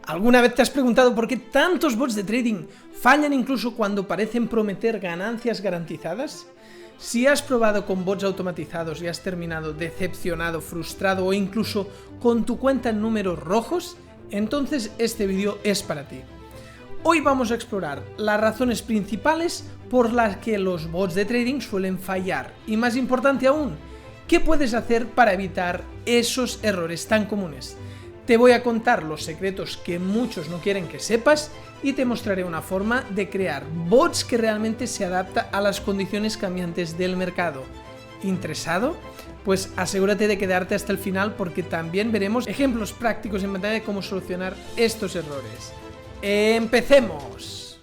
¿Alguna vez te has preguntado por qué tantos bots de trading fallan incluso cuando parecen prometer ganancias garantizadas? Si has probado con bots automatizados y has terminado decepcionado, frustrado o incluso con tu cuenta en números rojos, entonces este vídeo es para ti. Hoy vamos a explorar las razones principales por las que los bots de trading suelen fallar y, más importante aún, ¿qué puedes hacer para evitar esos errores tan comunes? Te voy a contar los secretos que muchos no quieren que sepas y te mostraré una forma de crear bots que realmente se adapta a las condiciones cambiantes del mercado. ¿Interesado? Pues asegúrate de quedarte hasta el final porque también veremos ejemplos prácticos en pantalla de cómo solucionar estos errores. ¡Empecemos!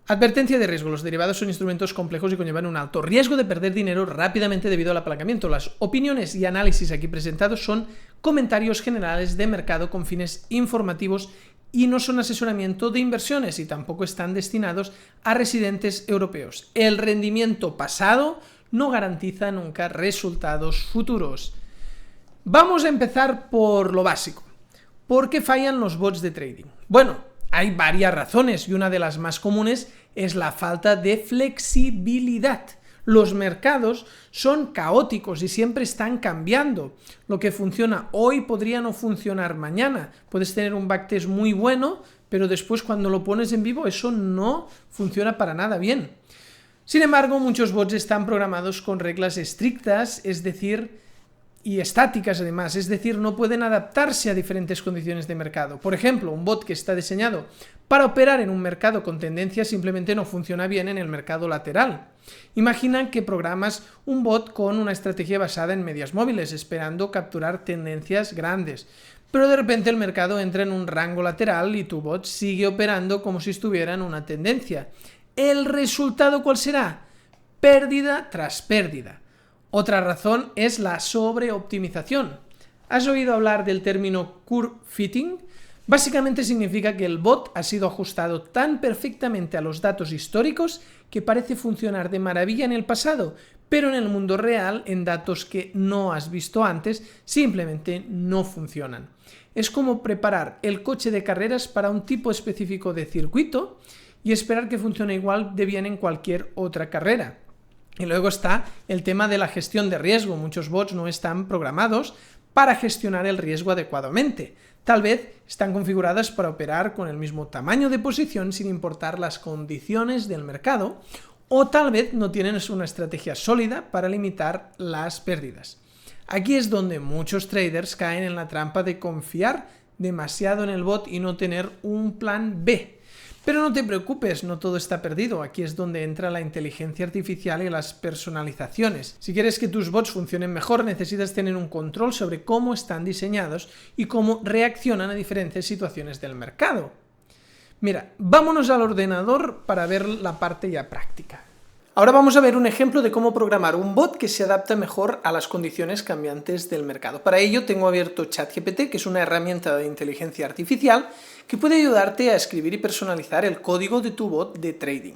Advertencia de riesgo. Los derivados son instrumentos complejos y conllevan un alto riesgo de perder dinero rápidamente debido al apalancamiento. Las opiniones y análisis aquí presentados son comentarios generales de mercado con fines informativos y no son asesoramiento de inversiones y tampoco están destinados a residentes europeos. El rendimiento pasado no garantiza nunca resultados futuros. Vamos a empezar por lo básico. ¿Por qué fallan los bots de trading? Bueno, hay varias razones y una de las más comunes es la falta de flexibilidad. Los mercados son caóticos y siempre están cambiando. Lo que funciona hoy podría no funcionar mañana. Puedes tener un backtest muy bueno, pero después cuando lo pones en vivo eso no funciona para nada bien. Sin embargo, muchos bots están programados con reglas estrictas, y estáticas además, es decir, no pueden adaptarse a diferentes condiciones de mercado. Por ejemplo, un bot que está diseñado para operar en un mercado con tendencia simplemente no funciona bien en el mercado lateral. Imagina que programas un bot con una estrategia basada en medias móviles, esperando capturar tendencias grandes, pero de repente el mercado entra en un rango lateral y tu bot sigue operando como si estuviera en una tendencia. ¿El resultado cuál será? Pérdida tras pérdida. Otra razón es la sobreoptimización. ¿Has oído hablar del término curve fitting? Básicamente significa que el bot ha sido ajustado tan perfectamente a los datos históricos que parece funcionar de maravilla en el pasado, pero en el mundo real, en datos que no has visto antes, simplemente no funcionan. Es como preparar el coche de carreras para un tipo específico de circuito y esperar que funcione igual de bien en cualquier otra carrera. Y luego está el tema de la gestión de riesgo. Muchos bots no están programados para gestionar el riesgo adecuadamente. Tal vez están configuradas para operar con el mismo tamaño de posición sin importar las condiciones del mercado, o tal vez no tienen una estrategia sólida para limitar las pérdidas. Aquí es donde muchos traders caen en la trampa de confiar demasiado en el bot y no tener un plan B. Pero no te preocupes, no todo está perdido. Aquí es donde entra la inteligencia artificial y las personalizaciones. Si quieres que tus bots funcionen mejor, necesitas tener un control sobre cómo están diseñados y cómo reaccionan a diferentes situaciones del mercado. Mira, vámonos al ordenador para ver la parte ya práctica. Ahora vamos a ver un ejemplo de cómo programar un bot que se adapta mejor a las condiciones cambiantes del mercado. Para ello tengo abierto ChatGPT, que es una herramienta de inteligencia artificial que puede ayudarte a escribir y personalizar el código de tu bot de trading.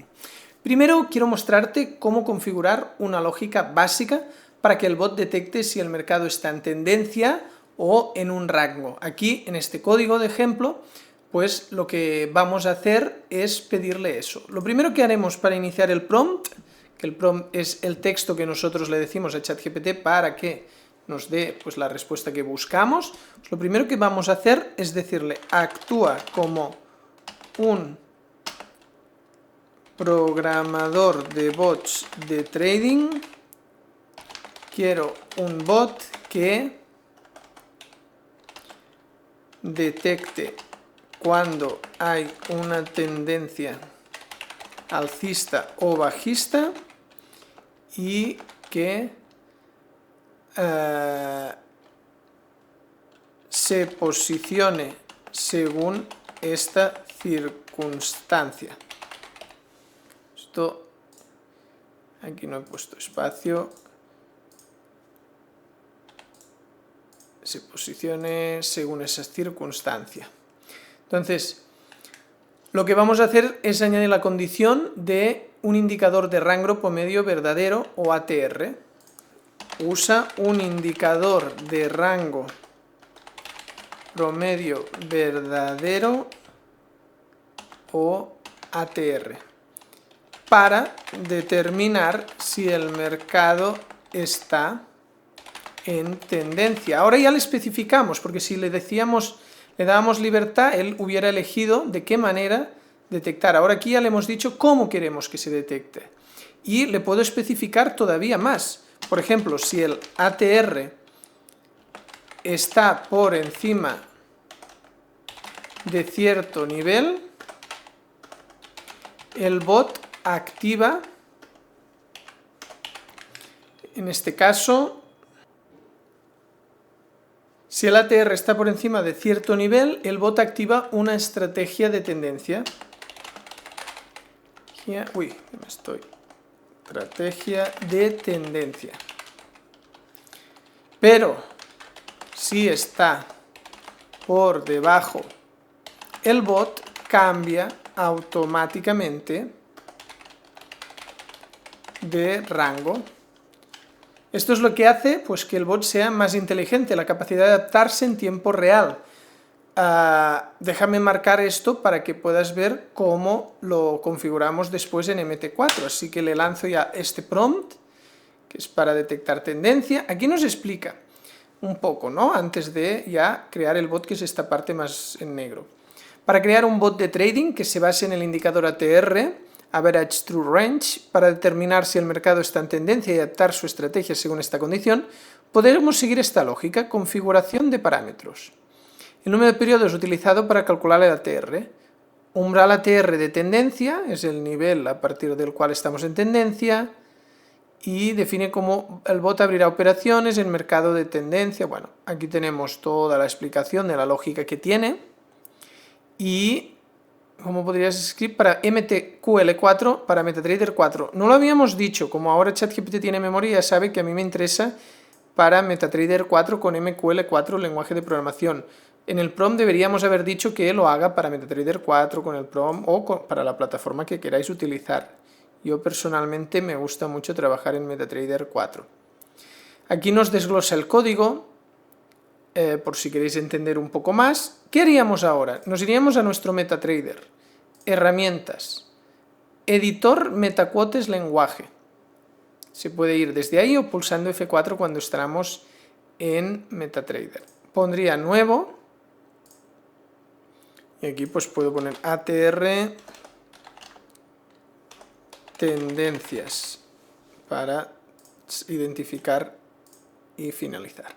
Primero quiero mostrarte cómo configurar una lógica básica para que el bot detecte si el mercado está en tendencia o en un rango. Aquí, en este código de ejemplo, pues lo que vamos a hacer es pedirle eso. Lo primero que haremos para iniciar el prompt, que el prompt es el texto que nosotros le decimos a ChatGPT para que nos dé pues, la respuesta que buscamos, pues lo primero que vamos a hacer es decirle: actúa como un programador de bots de trading, quiero un bot que detecte cuando hay una tendencia alcista o bajista y que se posicione según esta circunstancia. Esto, aquí no he puesto espacio, se posicione según esa circunstancia. Entonces, lo que vamos a hacer es añadir la condición de un indicador de rango promedio verdadero o ATR. usa un indicador de rango promedio verdadero o ATR para determinar si el mercado está en tendencia. Ahora ya le especificamos, porque si le dábamos libertad, él hubiera elegido de qué manera detectar. Ahora aquí ya le hemos dicho cómo queremos que se detecte. Y le puedo especificar todavía más. Por ejemplo, si el ATR está por encima de cierto nivel, el bot activa, en este caso, si el ATR está por encima de cierto nivel, el bot activa una estrategia de tendencia. Estrategia de tendencia. Pero si está por debajo, el bot cambia automáticamente de rango. Esto es lo que hace pues, que el bot sea más inteligente, la capacidad de adaptarse en tiempo real. Déjame marcar esto para que puedas ver cómo lo configuramos después en MT4. Así que le lanzo ya este prompt, que es para detectar tendencia. Aquí nos explica un poco, ¿no? Antes de ya crear el bot, que es esta parte más en negro. Para crear un bot de trading que se base en el indicador ATR, Average True Range, para determinar si el mercado está en tendencia y adaptar su estrategia según esta condición, podemos seguir esta lógica: configuración de parámetros. El número de periodos utilizado para calcular el ATR. Umbral ATR de tendencia, es el nivel a partir del cual estamos en tendencia, y define cómo el bot abrirá operaciones en mercado de tendencia. Bueno, aquí tenemos toda la explicación de la lógica que tiene. Y cómo podrías escribir para MTQL4, para MetaTrader 4. No lo habíamos dicho, como ahora ChatGPT tiene memoria, ya sabe que a mí me interesa para MetaTrader 4 con MQL4, lenguaje de programación. En el prompt deberíamos haber dicho que lo haga para MetaTrader 4 con el prompt o para la plataforma que queráis utilizar. Yo personalmente me gusta mucho trabajar en MetaTrader 4. Aquí nos desglosa el código, por si queréis entender un poco más. ¿Qué haríamos ahora? Nos iríamos a nuestro MetaTrader, herramientas, editor MetaQuotes lenguaje. Se puede ir desde ahí o pulsando F4 cuando estamos en MetaTrader. Pondría nuevo. Y aquí pues puedo poner ATR tendencias para identificar y finalizar.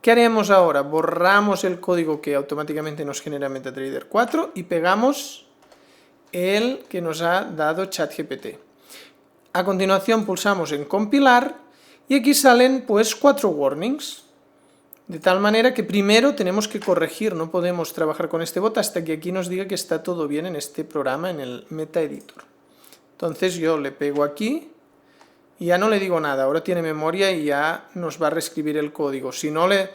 ¿Qué haremos ahora? Borramos el código que automáticamente nos genera MetaTrader 4 y pegamos el que nos ha dado ChatGPT. A continuación pulsamos en compilar y aquí salen pues 4 warnings. De tal manera que primero tenemos que corregir, no podemos trabajar con este bot hasta que aquí nos diga que está todo bien en este programa, en el MetaEditor. Entonces yo le pego aquí y ya no le digo nada, ahora tiene memoria y ya nos va a reescribir el código. Si no, le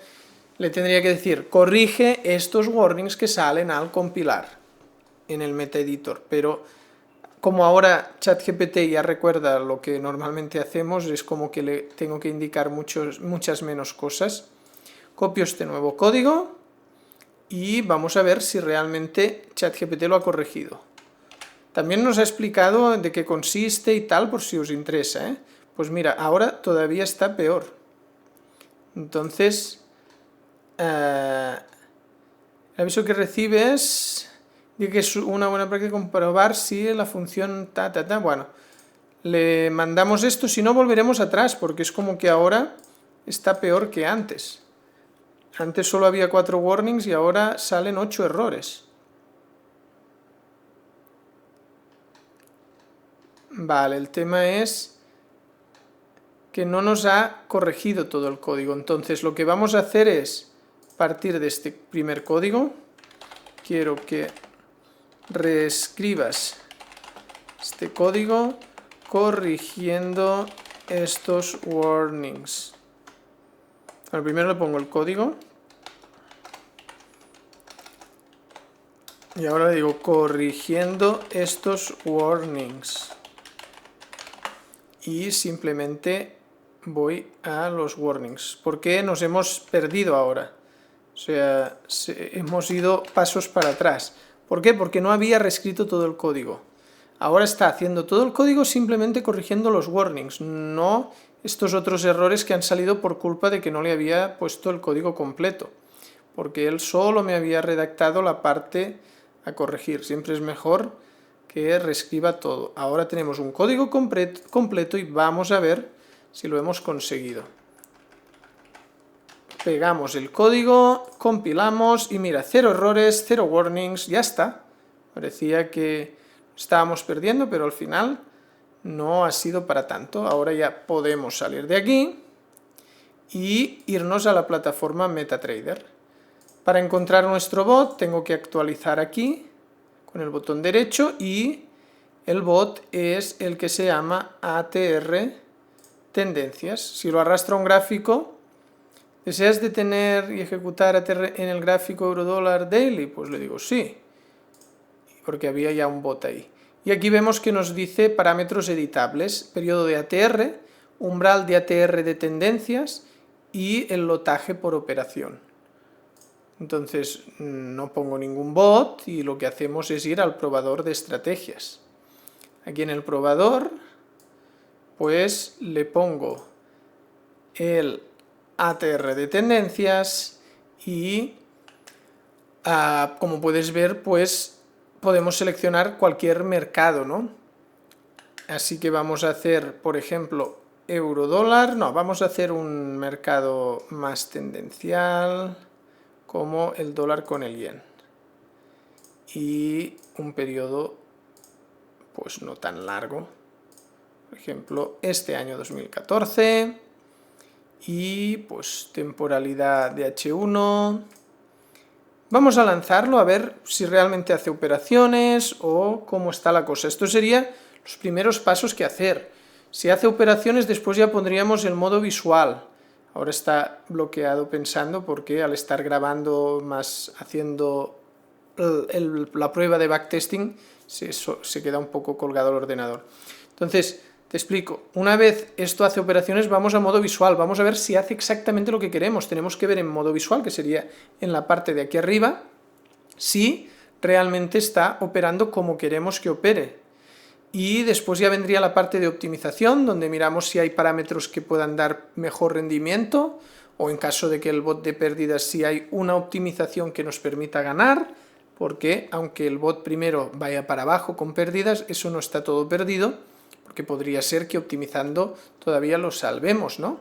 tendría que decir, corrige estos warnings que salen al compilar en el MetaEditor. Pero como ahora ChatGPT ya recuerda lo que normalmente hacemos, es como que le tengo que indicar muchas menos cosas. Copio este nuevo código y vamos a ver si realmente ChatGPT lo ha corregido. También nos ha explicado de qué consiste y tal, por si os interesa, ¿eh? Pues mira, ahora todavía está peor. Entonces, el aviso que recibes dice que es una buena práctica comprobar si la función Bueno, le mandamos esto, si no volveremos atrás, porque es como que ahora está peor que antes. Antes solo había 4 warnings y ahora salen 8 errores. Vale, el tema es que no nos ha corregido todo el código. Entonces lo que vamos a hacer es partir de este primer código. Quiero que reescribas este código corrigiendo estos warnings. Bueno, primero le pongo el código. Y ahora le digo corrigiendo estos warnings. Y simplemente voy a los warnings. ¿Por qué nos hemos perdido ahora? O sea, hemos ido pasos para atrás. ¿Por qué? Porque no había reescrito todo el código. Ahora está haciendo todo el código simplemente corrigiendo los warnings, no estos otros errores que han salido por culpa de que no le había puesto el código completo, porque él solo me había redactado la parte a corregir. Siempre es mejor que reescriba todo. Ahora tenemos un código completo y vamos a ver si lo hemos conseguido. Pegamos el código, compilamos y mira, 0 errores, 0 warnings, ya está. Parecía que estábamos perdiendo, pero al final no ha sido para tanto. Ahora ya podemos salir de aquí y irnos a la plataforma MetaTrader. Para encontrar nuestro bot tengo que actualizar aquí con el botón derecho y el bot es el que se llama ATR Tendencias. Si lo arrastra a un gráfico, ¿deseas detener y ejecutar ATR en el gráfico Eurodólar Daily? Pues le digo sí, porque había ya un bot ahí. Y aquí vemos que nos dice parámetros editables, periodo de ATR, umbral de ATR de tendencias y el lotaje por operación. Entonces no pongo ningún bot y lo que hacemos es ir al probador de estrategias. Aquí en el probador pues le pongo el ATR de tendencias y como puedes ver pues podemos seleccionar cualquier mercado, ¿no? Así que vamos a hacer, por ejemplo, euro-dólar. No, vamos a hacer un mercado más tendencial, como el dólar con el yen. Y un periodo, pues no tan largo. Por ejemplo, este año 2014. Y pues temporalidad de H1. Vamos a lanzarlo a ver si realmente hace operaciones o cómo está la cosa. Esto sería los primeros pasos que hacer. Si hace operaciones, después ya pondríamos el modo visual. Ahora está bloqueado pensando porque al estar grabando más haciendo la prueba de backtesting se queda un poco colgado el ordenador. Entonces, te explico. Una vez esto hace operaciones, vamos a modo visual. Vamos a ver si hace exactamente lo que queremos. Tenemos que ver en modo visual, que sería en la parte de aquí arriba, si realmente está operando como queremos que opere. Y después ya vendría la parte de optimización, donde miramos si hay parámetros que puedan dar mejor rendimiento, o en caso de que el bot de pérdidas, si hay una optimización que nos permita ganar, porque aunque el bot primero vaya para abajo con pérdidas, eso no está todo perdido, porque podría ser que optimizando todavía lo salvemos, ¿no?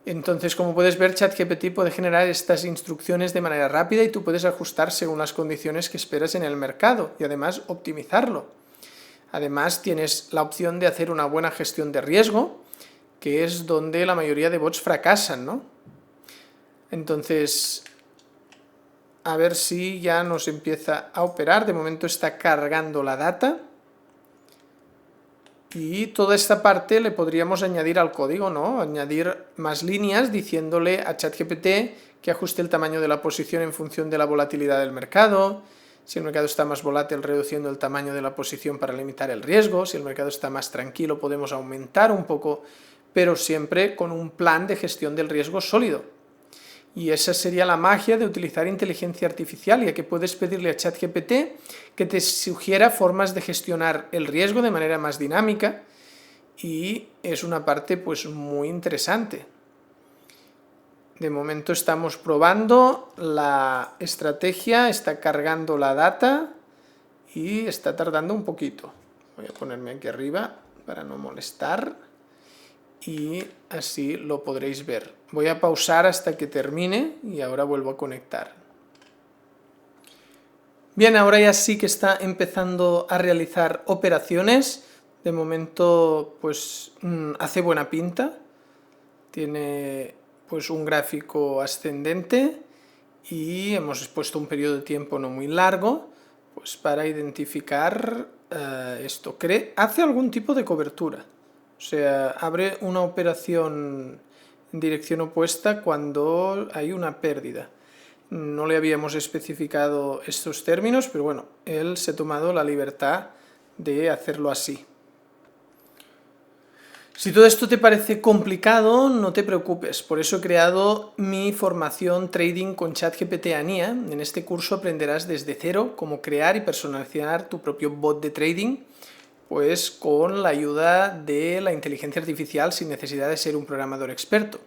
Entonces, como puedes ver, ChatGPT puede generar estas instrucciones de manera rápida y tú puedes ajustar según las condiciones que esperas en el mercado y además optimizarlo. Además, tienes la opción de hacer una buena gestión de riesgo, que es donde la mayoría de bots fracasan, ¿no? Entonces, a ver si ya nos empieza a operar. De momento está cargando la data. Y toda esta parte le podríamos añadir al código, ¿no? Añadir más líneas diciéndole a ChatGPT que ajuste el tamaño de la posición en función de la volatilidad del mercado. Si el mercado está más volátil, reduciendo el tamaño de la posición para limitar el riesgo. Si el mercado está más tranquilo, podemos aumentar un poco, pero siempre con un plan de gestión del riesgo sólido. Y esa sería la magia de utilizar inteligencia artificial, ya que puedes pedirle a ChatGPT que te sugiera formas de gestionar el riesgo de manera más dinámica, y es una parte pues muy interesante. De momento estamos probando la estrategia, está cargando la data y está tardando un poquito. Voy a ponerme aquí arriba para no molestar y así lo podréis ver. Voy a pausar hasta que termine y ahora vuelvo a conectar. Bien, ahora ya sí que está empezando a realizar operaciones. De momento pues hace buena pinta. Tiene pues un gráfico ascendente y hemos puesto un periodo de tiempo no muy largo pues para identificar esto. Hace algún tipo de cobertura, o sea, abre una operación en dirección opuesta cuando hay una pérdida. No le habíamos especificado estos términos, pero bueno, él se ha tomado la libertad de hacerlo así. Si todo esto te parece complicado, no te preocupes, por eso he creado mi formación Trading con ChatGPT ANIA. En este curso aprenderás desde cero cómo crear y personalizar tu propio bot de trading, pues con la ayuda de la inteligencia artificial sin necesidad de ser un programador experto.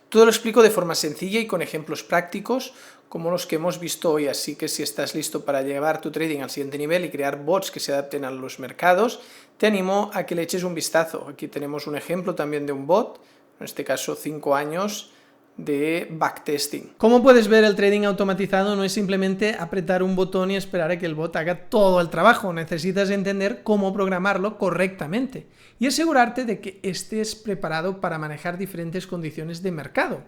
Todo lo explico de forma sencilla y con ejemplos prácticos como los que hemos visto hoy, así que si estás listo para llevar tu trading al siguiente nivel y crear bots que se adapten a los mercados, te animo a que le eches un vistazo. Aquí tenemos un ejemplo también de un bot, en este caso 5 años de backtesting. Como puedes ver, el trading automatizado no es simplemente apretar un botón y esperar a que el bot haga todo el trabajo. Necesitas entender cómo programarlo correctamente y asegurarte de que estés preparado para manejar diferentes condiciones de mercado.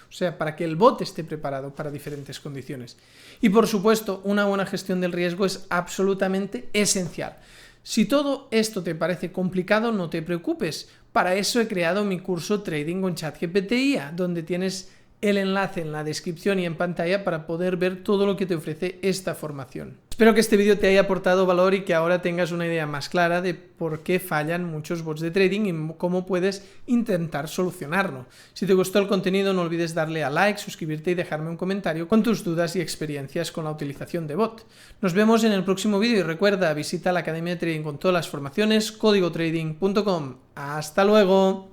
O sea, para que el bot esté preparado para diferentes condiciones. Y por supuesto, una buena gestión del riesgo es absolutamente esencial. Si todo esto te parece complicado, no te preocupes. Para eso he creado mi curso Trading con ChatGPT IA, donde tienes el enlace en la descripción y en pantalla para poder ver todo lo que te ofrece esta formación. Espero que este vídeo te haya aportado valor y que ahora tengas una idea más clara de por qué fallan muchos bots de trading y cómo puedes intentar solucionarlo. Si te gustó el contenido, no olvides darle a like, suscribirte y dejarme un comentario con tus dudas y experiencias con la utilización de bot. Nos vemos en el próximo vídeo y recuerda, visita la Academia de Trading con todas las formaciones, códigotrading.com. ¡Hasta luego!